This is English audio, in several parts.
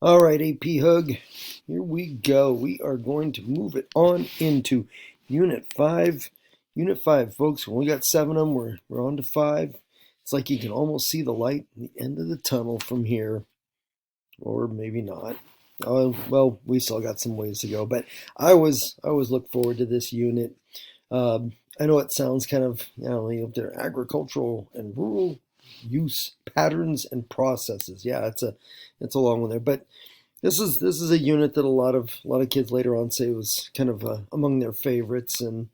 All right, APHUG, here we go. We are going to move it on into Unit 5. Unit 5, folks, when we got 7 of them, we're on to 5. It's like you can almost see the light at the end of the tunnel from here, or maybe not. Well, we still got some ways to go, but I always look forward to this unit. I know it sounds kind of, up there, agricultural and rural use patterns and processes. Yeah, it's a long one there, but this is a unit that a lot of kids later on say was kind of among their favorites, and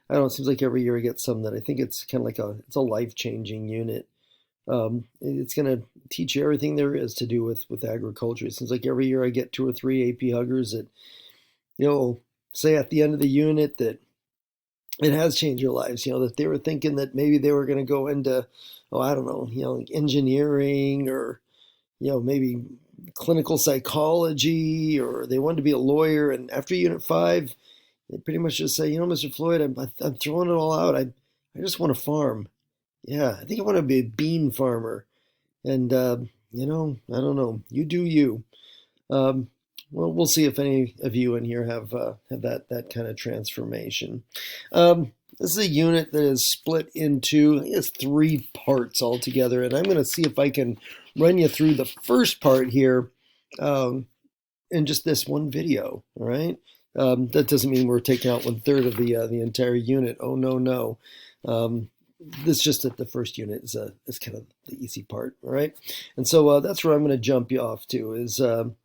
I don't know. It seems like every year I get some that I think it's kind of like it's a life changing unit. It's going to teach you everything there is to do with agriculture. It seems like every year I get 2 or 3 AP huggers that say at the end of the unit that it has changed their lives. That they were thinking that maybe they were going to go into, I don't know, like engineering or maybe clinical psychology, or they wanted to be a lawyer. And after Unit 5, they pretty much just say, Mr. Floyd, I'm throwing it all out. I just want to farm. Yeah, I think I want to be a bean farmer. And, I don't know. You do you. Um, well, we'll see if any of you in here have that kind of transformation. This is a unit that is split into, I think it's 3 parts altogether, and I'm going to see if I can run you through the first part here in just this one video. All right. That doesn't mean we're taking out 1/3 of the entire unit. Oh no, no. This just that the first unit is kind of the easy part. All right. And so that's where I'm going to jump you off to. Is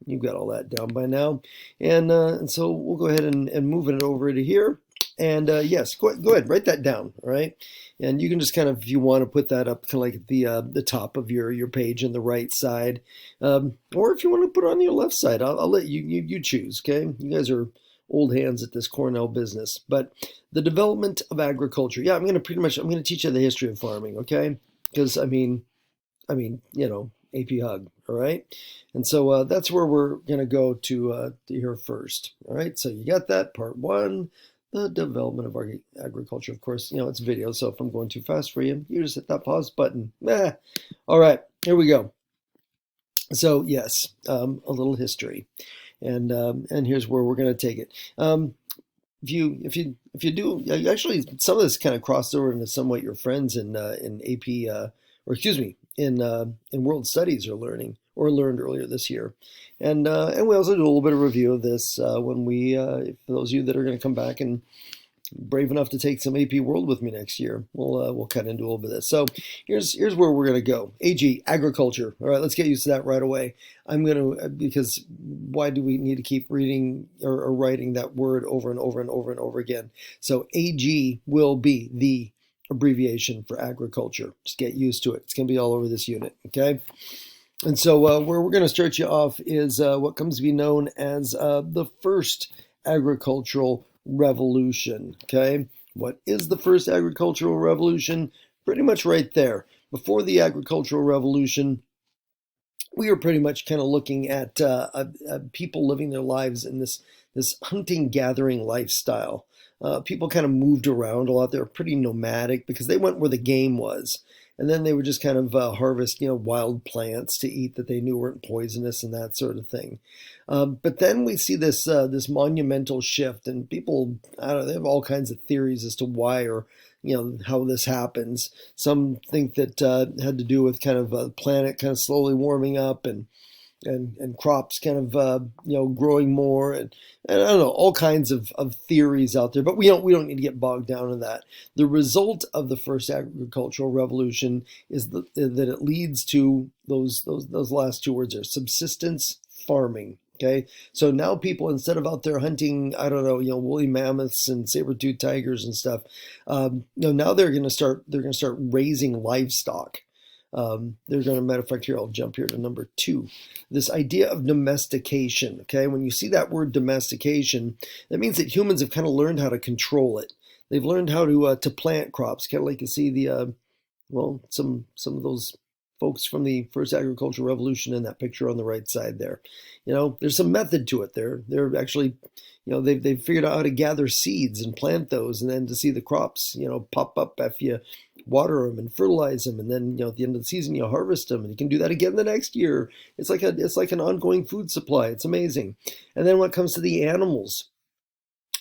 you've got all that down by now, and so we'll go ahead and move it over to here. And yes, go ahead, write that down. All right. And you can just kind of, if you want to put that up kind of like at the top of your page on the right side, or if you want to put it on your left side, I'll let you choose. Okay. You guys are old hands at this Cornell business. But the development of agriculture. Yeah, I'm going to teach you the history of farming. Okay. Because I mean, AP Hug. All right. And so that's where we're going to go to here first. All right. So you got that part 1. The development of agriculture. Of course, it's video, so if I'm going too fast for you, you just hit that pause button. All right, here we go. So yes, a little history, and here's where we're going to take it. If you do, actually, some of this kind of crossed over into somewhat your friends in AP, or excuse me, in World Studies are learning or learned earlier this year, and we also do a little bit of review of this when we, for those of you that are going to come back and brave enough to take some AP World with me next year, we'll cut into a little bit of this. So here's where we're going to go. AG, agriculture. All right, let's get used to that right away. I'm going to, because why do we need to keep reading or writing that word over and over and over and over again? So AG will be the abbreviation for agriculture. Just get used to it. It's going to be all over this unit, okay? And so where we're going to start you off is what comes to be known as the first agricultural revolution, okay? What is the first agricultural revolution? Pretty much right there. Before the agricultural revolution, we were pretty much kind of looking at people living their lives in this hunting gathering lifestyle. People kind of moved around a lot. They were pretty nomadic because they went where the game was. And then they would just kind of harvest, wild plants to eat that they knew weren't poisonous and that sort of thing. But then we see this monumental shift, and people, I don't know, they have all kinds of theories as to why or how this happens. Some think that had to do with kind of a planet kind of slowly warming up and crops kind of growing more, and I don't know, all kinds of theories out there, but we don't need to get bogged down in that. The result of the first agricultural revolution is that it leads to those last 2 words there: subsistence farming. Okay, so now people, instead of out there hunting, I don't know, woolly mammoths and saber-toothed tigers and stuff, now they're going to start raising livestock. They're going to, matter of fact, here, I'll jump here to number 2. This idea of domestication, okay? When you see that word domestication, that means that humans have kind of learned how to control it. They've learned how to plant crops, kind of like you see the, some of those folks from the first agricultural revolution in that picture on the right side there. There's some method to it. They're actually, they've figured out how to gather seeds and plant those, and then to see the crops, pop up water them and fertilize them, and then at the end of the season you harvest them, and you can do that again the next year. It's like an ongoing food supply. It's amazing. And then when it comes to the animals,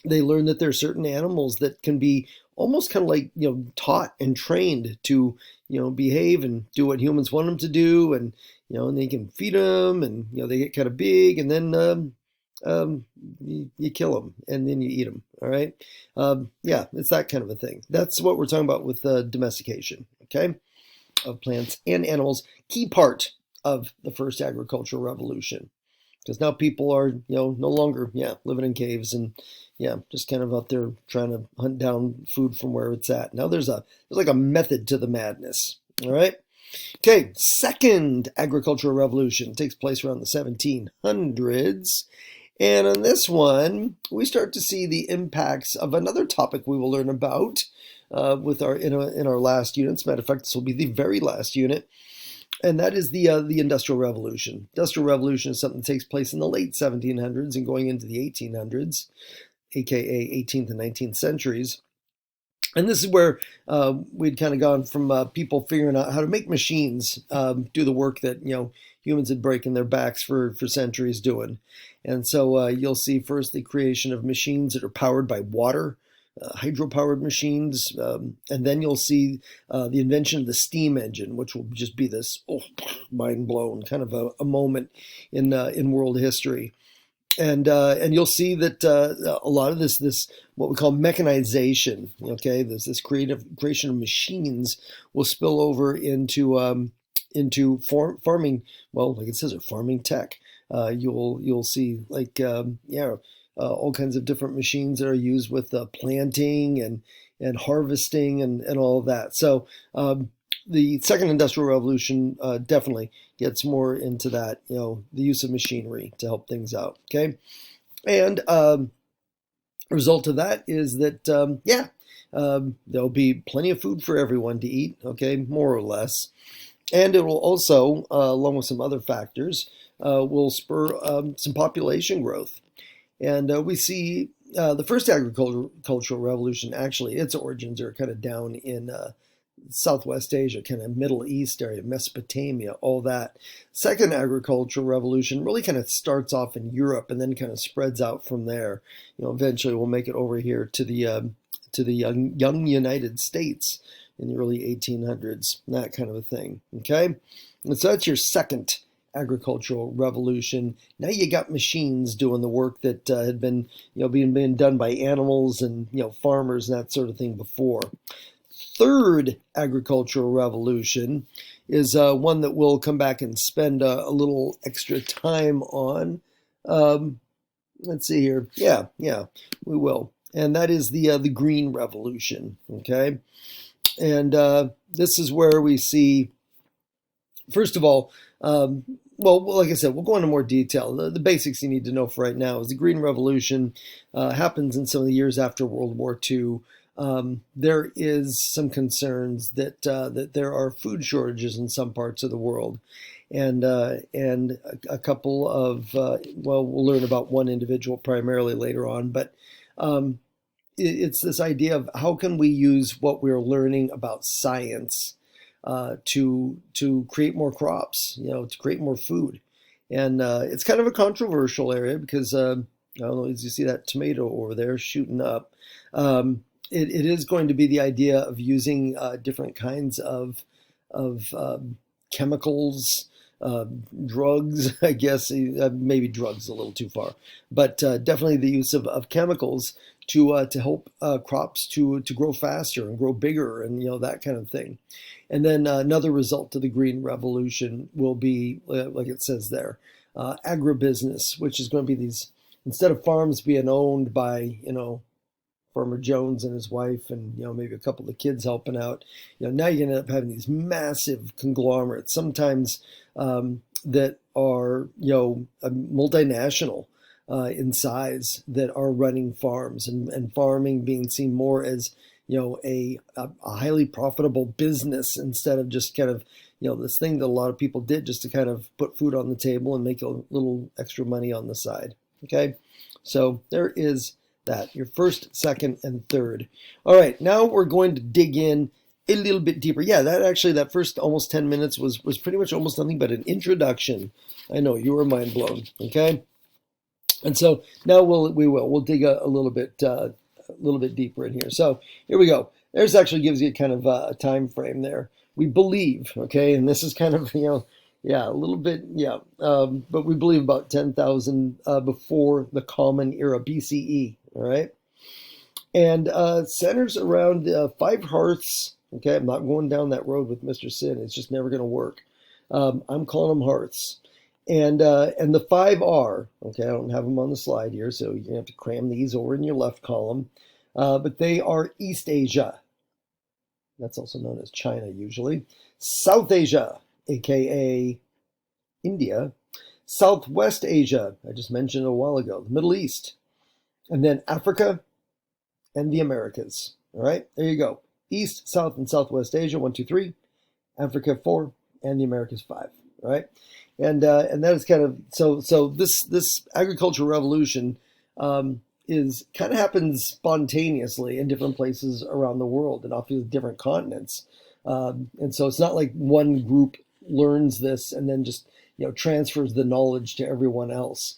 they learn that there are certain animals that can be almost kind of like taught and trained to behave and do what humans want them to do, and they can feed them, and they get kind of big, and then you kill them and then you eat them. All right. Yeah, it's that kind of a thing. That's what we're talking about with domestication, okay, of plants and animals. Key part of the first agricultural revolution, because now people are no longer living in caves and just kind of out there trying to hunt down food from where it's at. Now there's like a method to the madness. All right. Okay, second agricultural revolution takes place around the 1700s. And on this one, we start to see the impacts of another topic we will learn about with in our last unit. As a matter of fact, this will be the very last unit, and that is the Industrial Revolution. Industrial Revolution is something that takes place in the late 1700s and going into the 1800s, aka 18th and 19th centuries. And this is where we'd kind of gone from people figuring out how to make machines do the work that humans had breaking their backs for centuries doing. And so you'll see first the creation of machines that are powered by water, hydro-powered machines, and then you'll see the invention of the steam engine, which will just be this mind-blown kind of a moment in world history. And you'll see that a lot of this what we call mechanization, okay, this creation of machines will spill over into farming. Well, like it says, farming tech. You'll see like all kinds of different machines that are used with planting and harvesting and all of that. So the second industrial revolution definitely gets more into that, the use of machinery to help things out. Okay. And result of that is that, there'll be plenty of food for everyone to eat. Okay. More or less. And it will also, along with some other factors, will spur some population growth. And we see the first agricultural revolution, actually, its origins are kind of down in Southwest Asia, kind of Middle East area, Mesopotamia, all that. Second agricultural revolution really kind of starts off in Europe and then kind of spreads out from there. Eventually we'll make it over here to the young United States in the early 1800s, that kind of a thing. Okay, and so that's your second agricultural revolution. Now you got machines doing the work that had been being done by animals and farmers and that sort of thing before. Third agricultural revolution is one that we'll come back and spend a little extra time on. Let's see here. Yeah, we will. And that is the Green Revolution. Okay, and this is where we see, first of all, well, like I said, we'll go into more detail. The basics you need to know for right now is the Green Revolution happens in some of the years after World War II. There is some concerns that there are food shortages in some parts of the world, and a couple of we'll learn about one individual primarily later on, but it's this idea of how can we use what we're learning about science to create more crops, to create more food, and it's kind of a controversial area because I don't know, as you see that tomato over there shooting up. It is going to be the idea of using different kinds of chemicals, drugs, I guess, maybe drugs a little too far, but definitely the use of chemicals to help crops to grow faster and grow bigger and that kind of thing. And then another result to the Green Revolution will be, like it says there, agribusiness, which is going to be these, instead of farms being owned by Farmer Jones and his wife and maybe a couple of kids helping out, now you're gonna end up having these massive conglomerates, sometimes that are multinational in size, that are running farms, and farming being seen more as a highly profitable business instead of just kind of this thing that a lot of people did just to kind of put food on the table and make a little extra money on the side. Okay, so there is that, your first, second, and third. All right, now we're going to dig in A little bit deeper. Yeah, that actually, that first almost 10 minutes was pretty much almost nothing but an introduction. I know you were mind blown. Okay. And so now we'll dig a little bit deeper in here. So here we go. There's actually gives you kind of a time frame there. We believe, okay, and this is kind of yeah, a little bit, yeah, but we believe about 10,000 before the Common Era, BCE. All right, and centers around five hearths. Okay, I'm not going down that road with Mr. Sin. It's just never going to work. I'm calling them hearths. And the five are, okay, I don't have them on the slide here, so you're going to have to cram these over in your left column. But they are East Asia. That's also known as China usually. South Asia, aka India. Southwest Asia, I just mentioned a while ago. The Middle East. And then Africa and the Americas. All right, there you go. East, South, and Southwest Asia, 1, 2, 3. Africa, 4, and the Americas, 5. Right, and that is kind of so. This agricultural revolution is kind of happens spontaneously in different places around the world and off of different continents, and so it's not like one group learns this and then just transfers the knowledge to everyone else.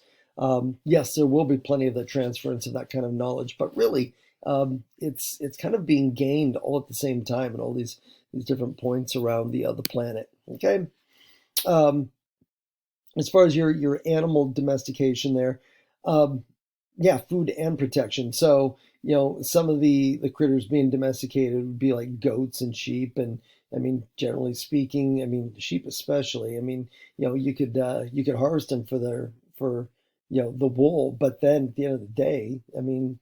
Yes, there will be plenty of the transference of that kind of knowledge, but really, it's kind of being gained all at the same time at all these different points around the planet. Okay. Um, as far as your animal domestication there, um, yeah, food and protection. So some of the critters being domesticated would be like goats and sheep, and I mean, generally speaking, I mean sheep especially. I mean, you could harvest them for the wool, but then at the end of the day, I mean,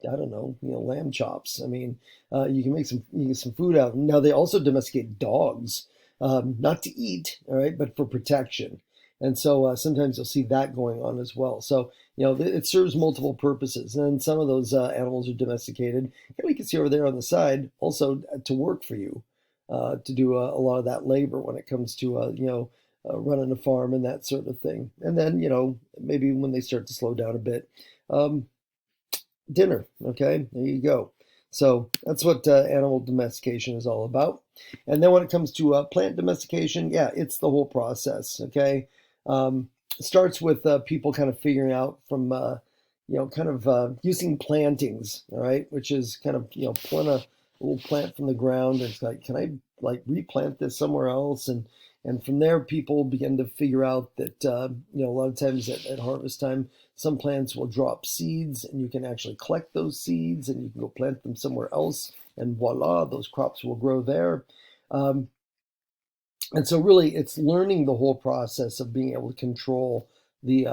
I don't know, lamb chops. I mean, you can get some food out. Now they also domesticate dogs, not to eat, all right, but for protection. And so sometimes you'll see that going on as well. So it serves multiple purposes. And some of those animals are domesticated. You can see over there on the side also to work for you, to do a lot of that labor when it comes to running a farm and that sort of thing. And then maybe when they start to slow down a bit. Dinner. Okay, there you go. So that's what animal domestication is all about. And then when it comes to plant domestication, yeah, it's the whole process. Okay, it starts with people kind of figuring out from using plantings. All right, which is kind of pulling a little plant from the ground. And it's like, can I like replant this somewhere else? And from there, people begin to figure out that a lot of times at harvest time, some plants will drop seeds, and you can actually collect those seeds, and you can go plant them somewhere else, and voila, those crops will grow there. Um, and so, really, it's learning the whole process of being able to control the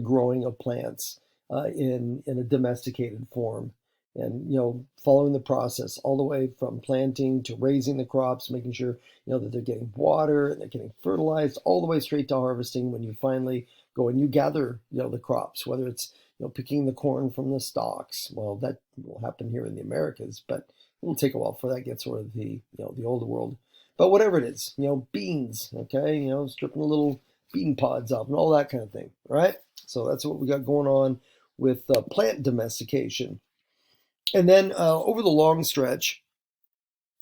growing of plants in a domesticated form, and following the process all the way from planting to raising the crops, making sure that they're getting water and they're getting fertilized, all the way straight to harvesting when you finally go and you gather the crops, whether it's picking the corn from the stalks. Well, that will happen here in the Americas, but it'll take a while before that gets sort of the older world. But whatever it is, beans, okay, stripping the little bean pods off and all that kind of thing, right? So that's what we got going on with plant domestication. And then over the long stretch,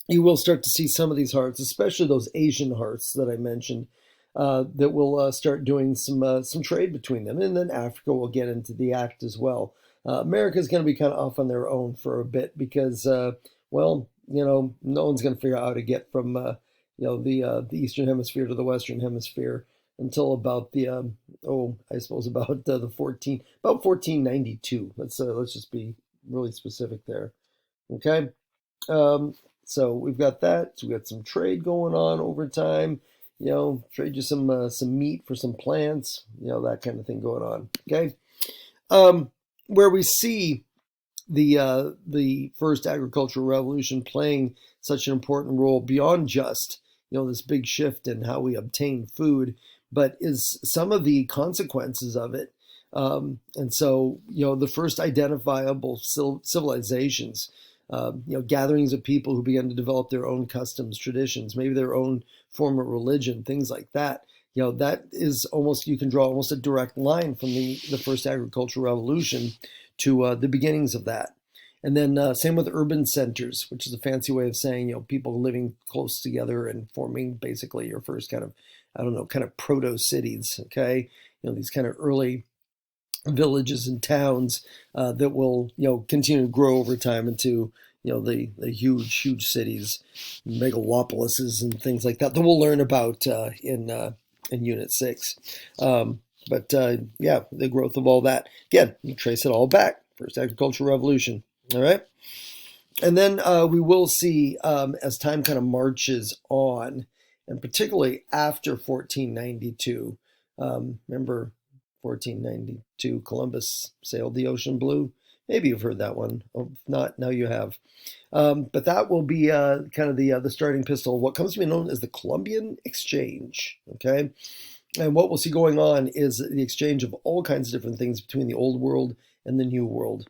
you will start to see some of these hearts, especially those Asian hearts that I mentioned, that will start doing some trade between them. And then Africa will get into the act as well. America is going to be kind of off on their own for a bit because, well, no one's going to figure out how to get from the Eastern Hemisphere to the Western Hemisphere until about I suppose about about 1492. Let's just be really specific there. Okay. So we've got that. So we've got some trade going on over time. Trade you some meat for some plants. That kind of thing going on. Okay. Where we see the first agricultural revolution playing such an important role beyond just this big shift in how we obtain food, but is some of the consequences of it. And so the first identifiable civilizations, gatherings of people who began to develop their own customs, traditions, maybe their own form of religion, things like that. That is almost, you can draw almost a direct line from the first agricultural revolution to the beginnings of that. And then same with urban centers, which is a fancy way of saying, people living close together and forming basically your first kind of, I don't know, kind of proto cities. Okay, these kind of early villages and towns that will continue to grow over time into the huge cities, megalopolises and things like that we'll learn about in Unit 6. But yeah, the growth of all that, again, you trace it all back first agricultural revolution. All right. And then we will see as time kind of marches on, and particularly after 1492. Remember 1492, Columbus sailed the ocean blue? Maybe you've heard that one. If not, now you have. But that will be kind of the starting pistol, what comes to be known as the Columbian Exchange. Okay. And what we'll see going on is the exchange of all kinds of different things between the old world and the new world.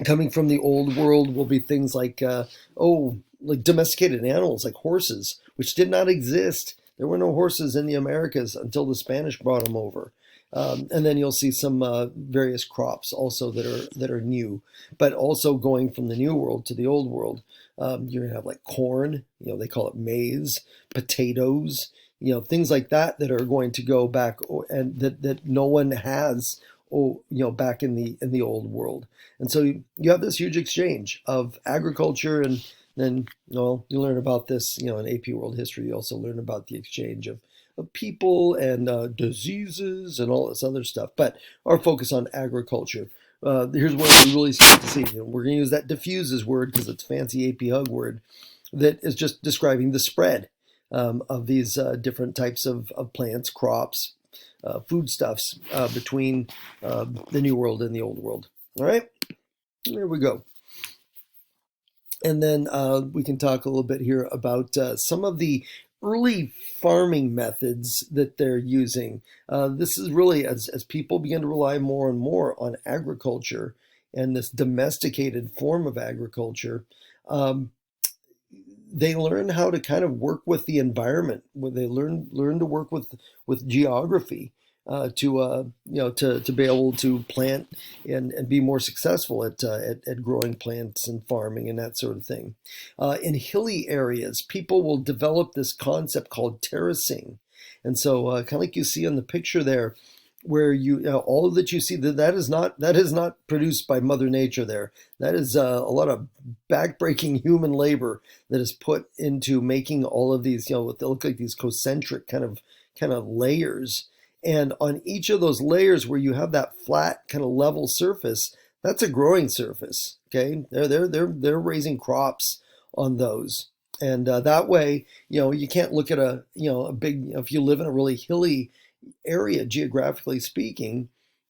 Coming from the old world will be things like, like domesticated animals like horses, which did not exist. There were no horses in the Americas until the Spanish brought them over. And then you'll see some various crops also that are new, but also going from the new world to the old world. You're gonna have like corn, they call it maize, potatoes, things like that are going to go back, and that no one has, back in the old world. And so you have this huge exchange of agriculture, and then you learn about this in AP World History. You also learn about the exchange of people and diseases and all this other stuff. But our focus on agriculture. Here's where we really start to see. We're going to use that diffuses word because it's a fancy APHUG word that is just describing the spread of these different types of plants, crops, foodstuffs between the new world and the old world. All right, there we go. And then we can talk a little bit here about some of the early farming methods that they're using. This is really as people begin to rely more and more on agriculture and this domesticated form of agriculture. They learn how to kind of work with the environment. They learn to work with geography to be able to plant and be more successful at growing plants and farming and that sort of thing. In hilly areas, people will develop this concept called terracing, and so kind of like you see on the picture there, where all that you see that is not produced by Mother Nature. That is a lot of backbreaking human labor that is put into making all of these. What they look like, these concentric kind of layers. And on each of those layers where you have that flat kind of level surface, that's a growing surface. Okay, they're raising crops on those, and that way, you can't look at a big. If you live in a really hilly area, geographically speaking,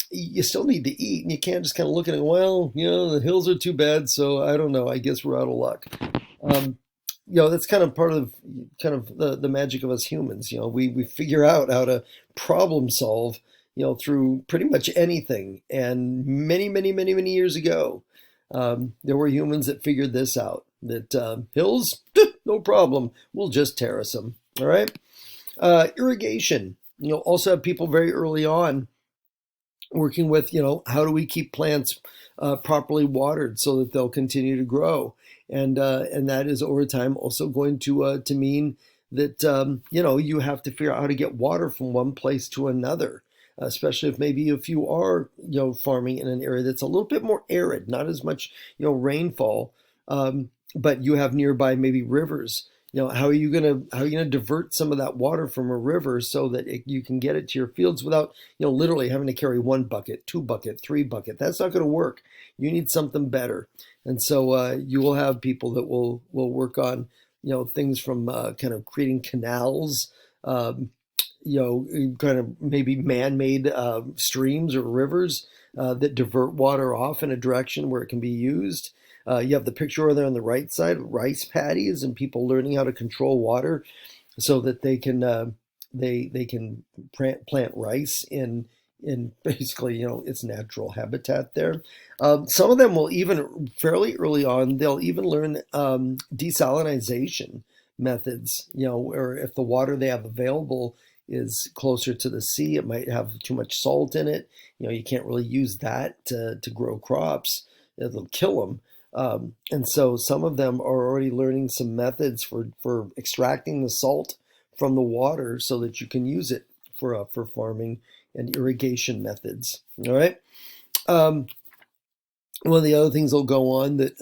you still need to eat, and you can't just kind of look at it. Well, the hills are too bad, so I don't know. I guess we're out of luck. That's kind of part of the magic of us humans. We figure out how to problem solve, through pretty much anything. And many years ago, there were humans that figured this out. That hills, no problem. We'll just terrace them. All right. Irrigation. Also have people very early on working with, how do we keep plants properly watered so that they'll continue to grow, and that is over time also going to mean that you have to figure out how to get water from one place to another, especially if you are farming in an area that's a little bit more arid, not as much rainfall, but you have nearby maybe rivers. How are you gonna divert some of that water from a river so that you can get it to your fields without literally having to carry 1 bucket, 2 bucket, 3 bucket? That's not going to work. You need something better, and so you will have people that will work on things from kind of creating canals, kind of maybe man-made streams or rivers that divert water off in a direction where it can be used. You have the picture over there on the right side, rice paddies, and people learning how to control water so that they can plant rice in basically its natural habitat there. Some of them will even fairly early on they'll even learn desalinization methods. Or if the water they have available is closer to the sea, it might have too much salt in it. You can't really use that to grow crops. it'll kill them. And so some of them are already learning some methods for extracting the salt from the water so that you can use it for farming and irrigation methods. All right. Um, One of the other things will go on that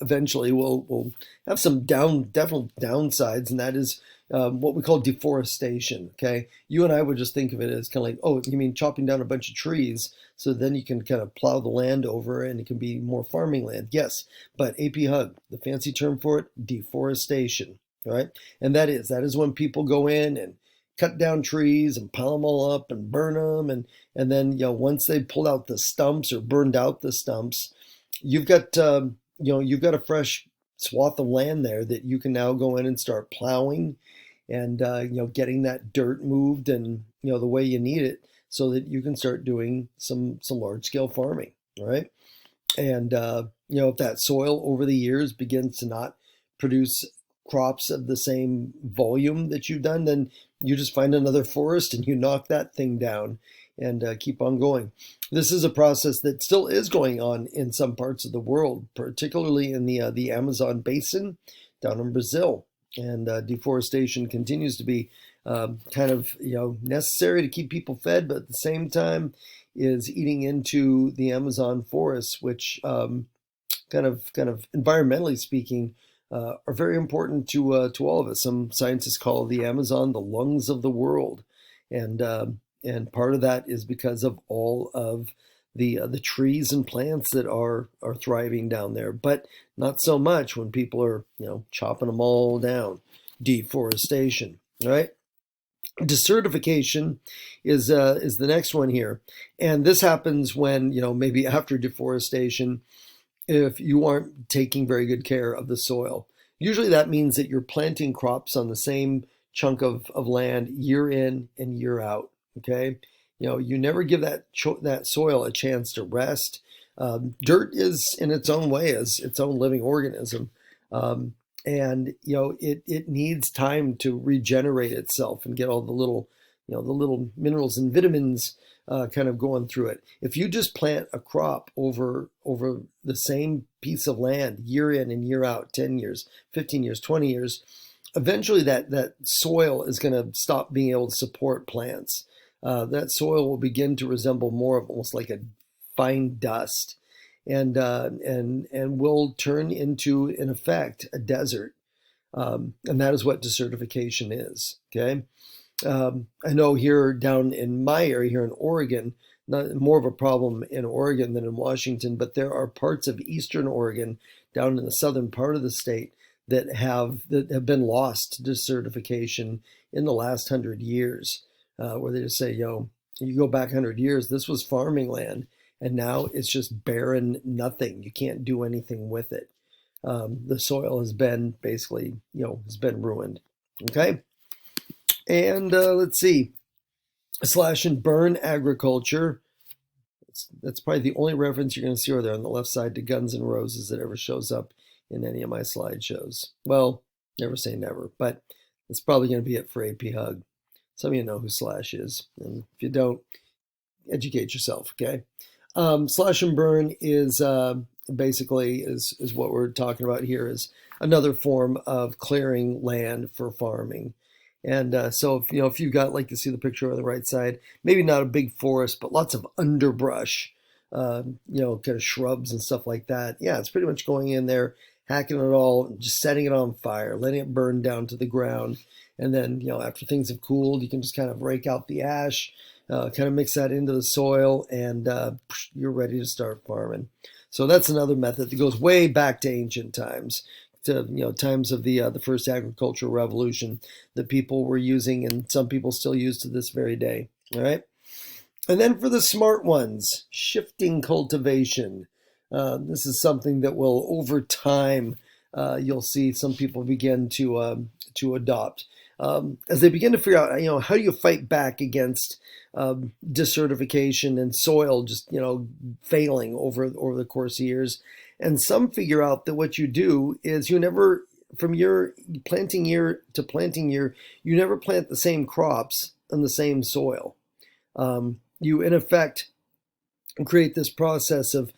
eventually will have some definite downsides, and that is what we call deforestation. Okay, you and I would just think of it as kind of like, oh, you mean chopping down a bunch of trees so then you can kind of plow the land over and it can be more farming land. Yes, but APHUG, the fancy term for it, deforestation. All right, and that is when people go in and cut down trees and pile them all up and burn them, and then once they pulled out the stumps or burned out the stumps, you've got a fresh swath of land there that you can now go in and start plowing and getting that dirt moved and the way you need it so that you can start doing some large scale farming. All right. And if that soil over the years begins to not produce crops of the same volume that you've done, then you just find another forest and you knock that thing down and keep on going. This is a process that still is going on in some parts of the world, particularly in the Amazon basin down in Brazil. And deforestation continues to be kind of necessary to keep people fed, but at the same time is eating into the Amazon forests, which kind of environmentally speaking are very important to all of us. Some scientists call the Amazon the lungs of the world, and part of that is because of all of the trees and plants that are thriving down there, but not so much when people are chopping them all down. Deforestation, right? Desertification is the next one here, and this happens when maybe after deforestation, if you aren't taking very good care of the soil. Usually that means that you're planting crops on the same chunk of land year in and year out. Okay, you never give that soil a chance to rest. Dirt is in its own way as its own living organism, and it needs time to regenerate itself and get all the little minerals and vitamins kind of going through it. If you just plant a crop over the same piece of land year in and year out, 10 years, 15 years, 20 years, eventually that soil is going to stop being able to support plants. That soil will begin to resemble more of almost like a fine dust, and will turn into, in effect, a desert. And that is what desertification is. Okay. I know here down in my area here in Oregon, not more of a problem in Oregon than in Washington, but there are parts of eastern Oregon down in the southern part of the state that have been lost to desertification in the last 100 years, where they just say, you go back 100 years, this was farming land, and now it's just barren nothing. You can't do anything with it. The soil has been basically, has been ruined. Okay. And let's see, slash and burn agriculture. That's probably the only reference you're going to see over there on the left side to Guns N' Roses that ever shows up in any of my slideshows. Well, never say never, but that's probably going to be it for APHUG. Some of you know who Slash is, and if you don't, educate yourself, okay? Slash and burn is basically is what we're talking about here, is another form of clearing land for farming. And so if you've got, like you see the picture on the right side, maybe not a big forest, but lots of underbrush, kind of shrubs and stuff like that. Yeah, it's pretty much going in there, hacking it all, just setting it on fire, letting it burn down to the ground. And then, after things have cooled, you can just kind of rake out the ash, kind of mix that into the soil, and you're ready to start farming. So that's another method that goes way back to ancient times, to times of the first agricultural revolution that people were using, and some people still use to this very day. All right. And then for the smart ones, shifting cultivation. This is something that will, over time, you'll see some people begin to adopt as they begin to figure out, how do you fight back against desertification and soil just failing over the course of years. And some figure out that what you do is you never, from your planting year to planting year, you never plant the same crops on the same soil. You, in effect, create this process of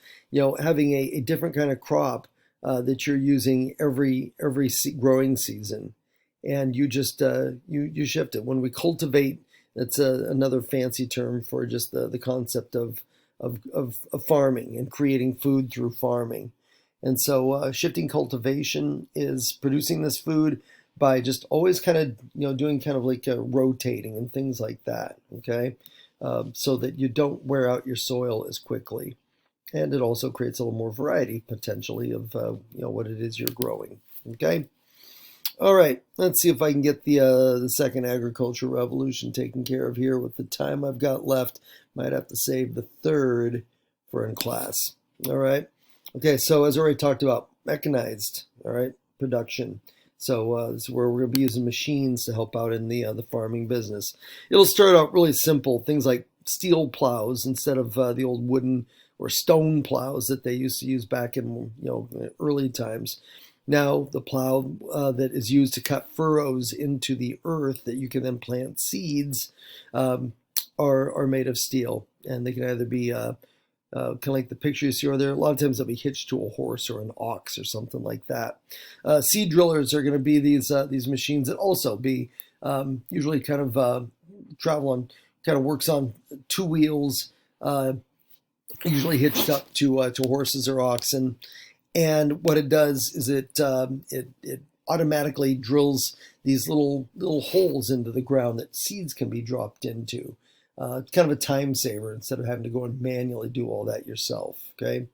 having a different kind of crop that you're using every growing season, and you just you shift it. When we cultivate, that's another fancy term for just the concept of farming and creating food through farming. And so shifting cultivation is producing this food by just always kind of doing kind of like rotating and things like that. Okay, so that you don't wear out your soil as quickly, and it also creates a little more variety potentially of what it is you're growing. Okay. All right, let's see if I can get the second agriculture revolution taken care of here with the time I've got left. Might have to save the third for in class. All right. Okay, so as I already talked about, mechanized, all right, production. So this is where we're going to be using machines to help out in the farming business. It'll start out really simple, things like steel plows instead of the old wooden or stone plows that they used to use back in early times. Now the plow that is used to cut furrows into the earth that you can then plant seeds are made of steel, and they can either be kind of like the picture you see over there. A lot of times they'll be hitched to a horse or an ox or something like that. Seed drillers are going to be these machines that also be usually kind of travel on, kind of works on two wheels, usually hitched up to horses or oxen. And what it does is it automatically drills these little holes into the ground that seeds can be dropped into. It's kind of a time saver instead of having to go and manually do all that yourself. Okay,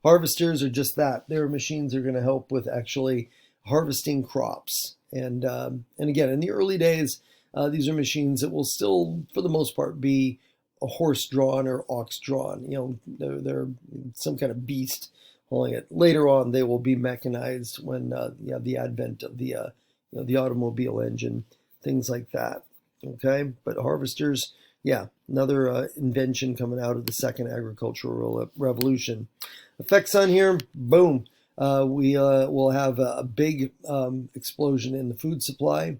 harvesters are just that. They're machines that are going to help with actually harvesting crops. And again, in the early days, these are machines that will still, for the most part, be a horse drawn or ox drawn. They're some kind of beast hauling it. Later on, they will be mechanized when you have the advent of the the automobile engine, things like that. Okay, but harvesters, yeah, another invention coming out of the second agricultural revolution. Effects on here, boom. We will have a big explosion in the food supply,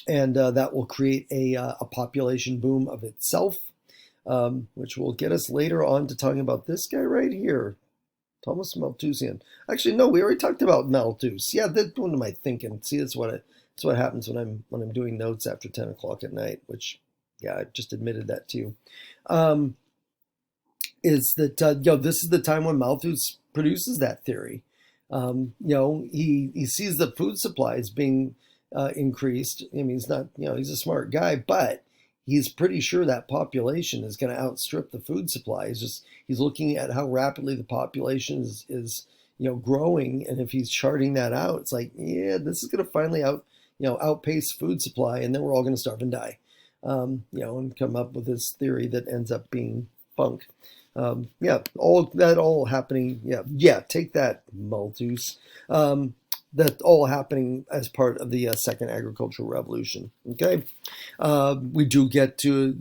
and that will create a population boom of itself, which will get us later on to talking about this guy right here, Thomas Malthusian. Actually, no, we already talked about Malthus. Yeah, what am I thinking? See, that's what happens when I'm doing notes after 10 o'clock at night, which, yeah, I just admitted that to you. Is that this is the time when Malthus produces that theory. He sees the food supplies being increased. I mean, he's not, he's a smart guy, but he's pretty sure that population is going to outstrip the food supply. He's looking at how rapidly the population is growing, and if he's charting that out, it's like, yeah, this is going to finally outpace food supply, and then we're all going to starve and die. And come up with this theory that ends up being bunk. All happening. Yeah, take that, Malthus. That's all happening as part of the second agricultural revolution. Okay, we do get to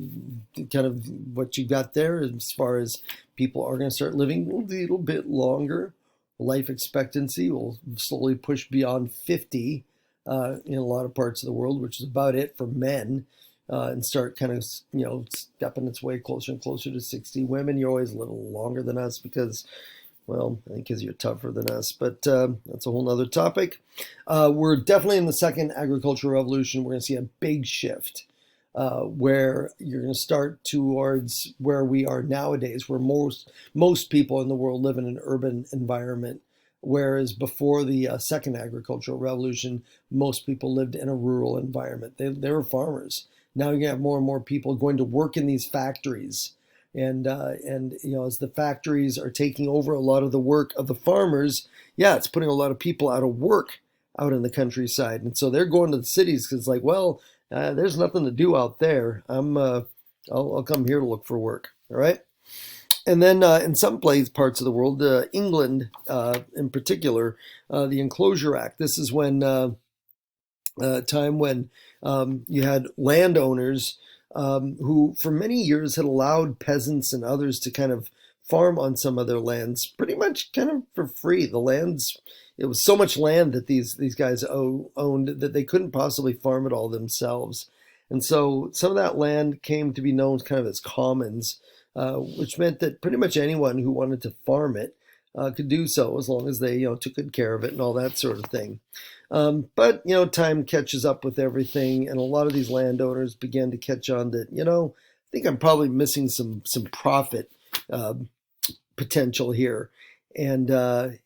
kind of what you got there as far as people are going to start living a little bit longer. Life expectancy will slowly push beyond 50 in a lot of parts of the world, which is about it for men. And start kind of, stepping its way closer and closer to 60. Women, you're always a little longer than us because, well, I think because you're tougher than us, but that's a whole nother topic. We're definitely in the second agricultural revolution. We're going to see a big shift where you're going to start towards where we are nowadays, where most people in the world live in an urban environment. Whereas before the second agricultural revolution, most people lived in a rural environment. They were farmers. Now you have more and more people going to work in these factories, and as the factories are taking over a lot of the work of the farmers, yeah, it's putting a lot of people out of work out in the countryside, and so they're going to the cities because, like, well, there's nothing to do out there. I'll come here to look for work. All right. And then in some parts of the world, England in particular, the Enclosure Act. This is when time when you had landowners who for many years had allowed peasants and others to kind of farm on some of their lands pretty much kind of for free. It was so much land that these guys owned that they couldn't possibly farm it all themselves. And so some of that land came to be known kind of as commons, which meant that pretty much anyone who wanted to farm it could do so as long as they, took good care of it and all that sort of thing. But time catches up with everything, and a lot of these landowners began to catch on that, I think I'm probably missing some profit uh, potential here. And for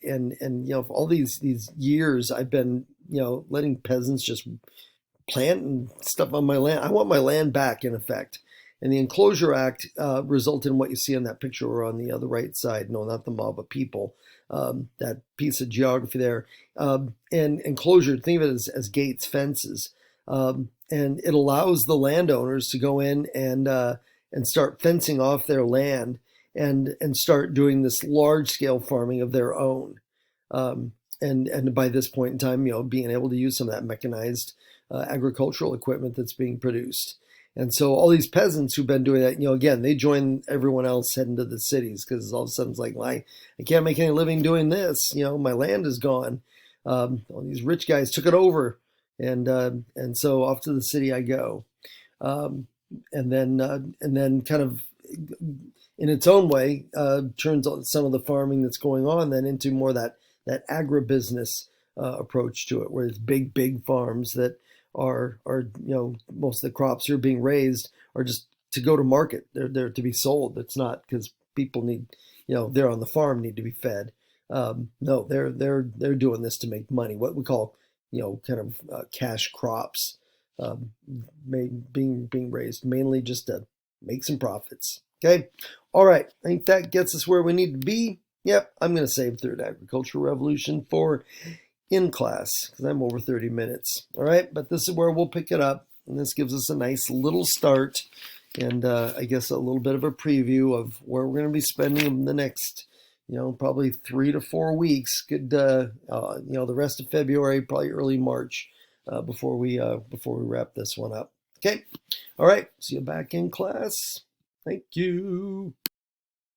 all these years I've been letting peasants just planting stuff on my land. I want my land back, in effect. And the Enclosure Act resulted in what you see on that picture on the other right side. No, not the mob of people. That piece of geography there. And enclosure, think of it as gates, fences. And it allows the landowners to go in and start fencing off their land and start doing this large scale farming of their own. And by this point in time, being able to use some of that mechanized agricultural equipment that's being produced. And so all these peasants who've been doing that, again, they join everyone else heading to the cities because all of a sudden it's like, well, I can't make any living doing this. My land is gone. All these rich guys took it over, and so off to the city I go. Um, and then kind of in its own way turns some of the farming that's going on then into more that agribusiness approach to it, where it's big farms that are most of the crops that are being raised are just to go to market. They're to be sold. It's not because people need they're on the farm need to be fed. No, they're doing this to make money. What we call kind of cash crops being raised mainly just to make some profits. Okay, all right. I think that gets us where we need to be. Yep, I'm going to save Third Agricultural Revolution for in class because I'm over 30 minutes. All right, but this is where we'll pick it up, and this gives us a nice little start and I guess a little bit of a preview of where we're going to be spending the next, probably 3 to 4 weeks. Could the rest of February, probably early March, before we wrap this one up. Okay, all right. See you back in class. Thank you.